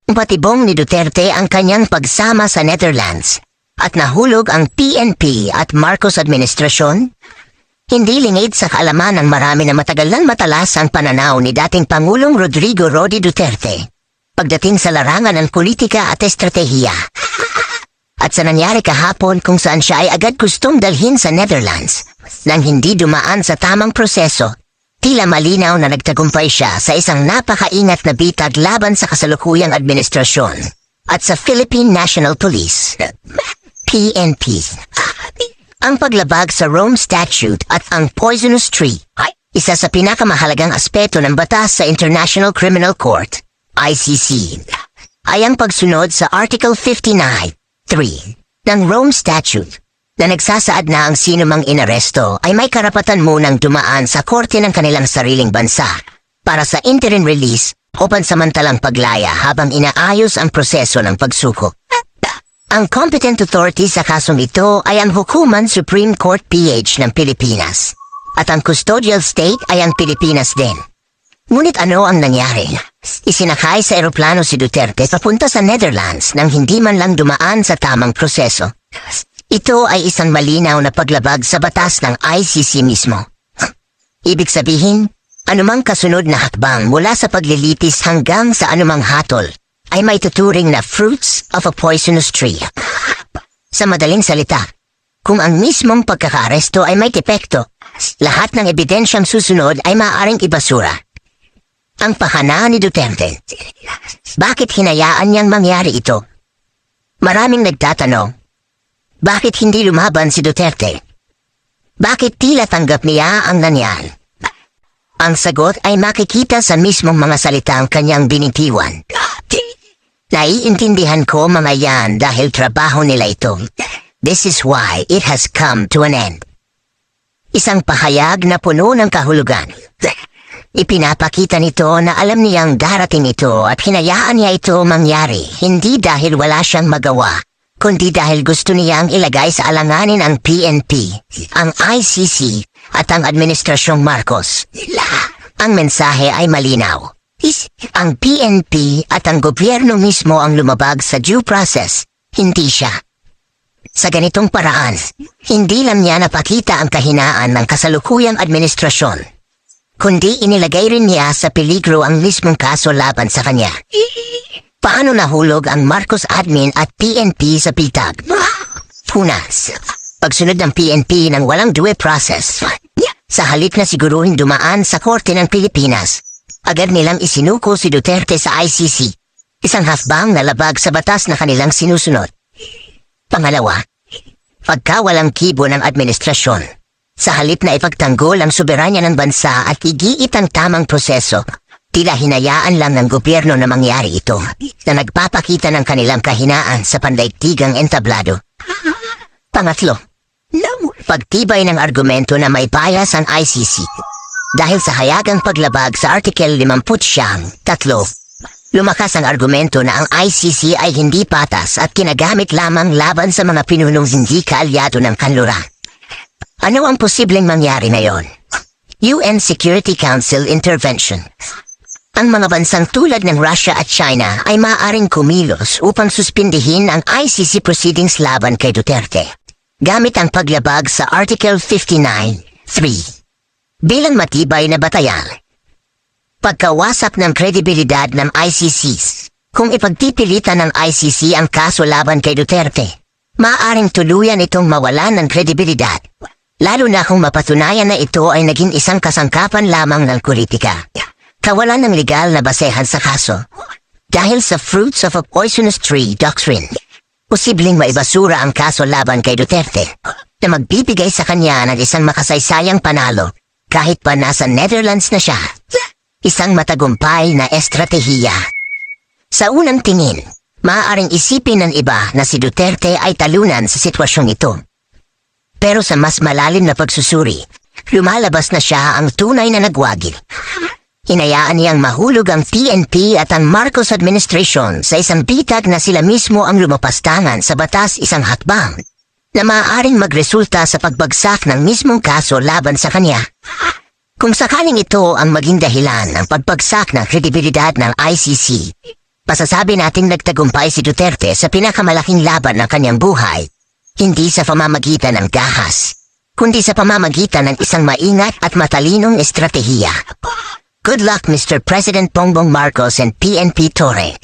Patibong ni Duterte ang kanyang pagsama sa Netherlands at nahulog ang PNP at Marcos administrasyon. Hindi lingid sa kaalaman ng marami na matagal nang matalas ang pananaw ni dating Pangulong Rodrigo Rody Duterte pagdating sa larangan ng politika at estratehiya. At sa nangyari kahapon kung saan siya ay agad gustong dalhin sa Netherlands nang hindi dumaan sa tamang proseso, tila malinaw na nagtagumpay siya sa isang napakaingat na bitag laban sa kasalukuyang administrasyon at sa Philippine National Police, PNP. Ang paglabag sa Rome Statute at ang poisonous tree ay isa sa pinakamahalagang aspeto ng batas sa International Criminal Court, ICC, ay ang pagsunod sa Article 59(3) ng Rome Statute na nagsasaad na ang sino mang inaresto ay may karapatan munang dumaan sa korte ng kanilang sariling bansa para sa interim release o pansamantalang paglaya habang inaayos ang proseso ng pagsuko. Ang competent authority sa kasong ito ay ang Hukuman Supreme Court PH ng Pilipinas at ang custodial state ay ang Pilipinas din. Ngunit ano ang nangyari? Isinakay sa eroplano si Duterte papunta sa Netherlands nang hindi man lang dumaan sa tamang proseso. Ito ay isang malinaw na paglabag sa batas ng ICC mismo. Ibig sabihin, anumang kasunod na hakbang mula sa paglilitis hanggang sa anumang hatol ay may tuturing na fruits of a poisonous tree. Sa madaling salita, kung ang mismong pagkakaaresto ay may depekto, lahat ng ebidensyang susunod ay maaaring ibasura. Ang pahana ni Duterte. Bakit hinayaan niyang mangyari ito? Maraming nagtatanong, bakit hindi lumaban si Duterte? Bakit tila tanggap niya ang nangyari? Ang sagot ay makikita sa mismong mga salitang kanyang binitiwan. Naiintindihan ko mga yan dahil trabaho nila ito. This is why it has come to an end. Isang pahayag na puno ng kahulugan. Ipinapakita nito na alam niyang darating ito at hinayaan niya ito mangyari hindi dahil wala siyang magawa, kundi dahil gusto niyang ilagay sa alanganin ang PNP, ang ICC at ang Administrasyong Marcos. Ang mensahe ay malinaw. Ang PNP at ang gobyerno mismo ang lumabag sa due process, hindi siya. Sa ganitong paraan, hindi lang niya napakita ang kahinaan ng kasalukuyang administrasyon, kundi inilagay rin niya sa peligro ang mismong kaso laban sa kanya. Paano nahulog ang Marcos admin at PNP sa pitag? Punas, pagsunod ng PNP ng walang due process. Sa halip na siguruhin dumaan sa korte ng Pilipinas, agad nilang isinuko si Duterte sa ICC, isang hakbang na labag sa batas na kanilang sinusunod. Pangalawa, pagkawalang kibo ng administrasyon. Sa halip na ipagtanggol ang soberanya ng bansa at igiit ang tamang proseso, tila hinayaan lang ng gobyerno na mangyari ito, na nagpapakita ng kanilang kahinaan sa pandaigdigang entablado. Pangatlo, pagtibay ng argumento na may bias ang ICC. Dahil sa hayagang paglabag sa Article 50(3), lumakas ang argumento na ang ICC ay hindi patas at kinagamit lamang laban sa mga pinunong hindi kaalyado ng kanluran. Ano ang posibleng mangyari ngayon? UN Security Council intervention. Ang mga bansang tulad ng Russia at China ay maaaring kumilos upang suspindihin ang ICC proceedings laban kay Duterte, gamit ang paglabag sa Article 59(3). Bilang matibay na batayan. Pagkawasak ng kredibilidad ng ICC. Kung ipagpipilitan ng ICC ang kaso laban kay Duterte, maaaring tuluyan itong mawalan ng kredibilidad, lalo na kung mapatunayan na ito ay naging isang kasangkapan lamang ng politika. Kawalan ng legal na basehan sa kaso. Dahil sa fruits of a poisonous tree doctrine, posibleng maibasura ang kaso laban kay Duterte na magbibigay sa kanya ng isang makasaysayang panalo kahit pa nasa Netherlands na siya. Isang matagumpay na estratehiya. Sa unang tingin, maaaring isipin ng iba na si Duterte ay talunan sa sitwasyong ito. Pero sa mas malalim na pagsusuri, lumalabas na siya ang tunay na nagwagi. Hinayaan niyang mahulog ang PNP at ang Marcos administration sa isang bitag na sila mismo ang lumapastangan sa batas, isang hakbang na maaaring magresulta sa pagbagsak ng mismong kaso laban sa kanya. Kung sakaling ito ang maging dahilan ng pagbagsak ng kredibilidad ng ICC, Pasasabi nating nagtagumpay si Duterte sa pinakamalaking laban ng kanyang buhay, hindi sa pamamagitan ng gahas, kundi sa pamamagitan ng isang maingat at matalinong estratehiya. Good luck, Mr. President Bongbong Marcos and PNP Torre.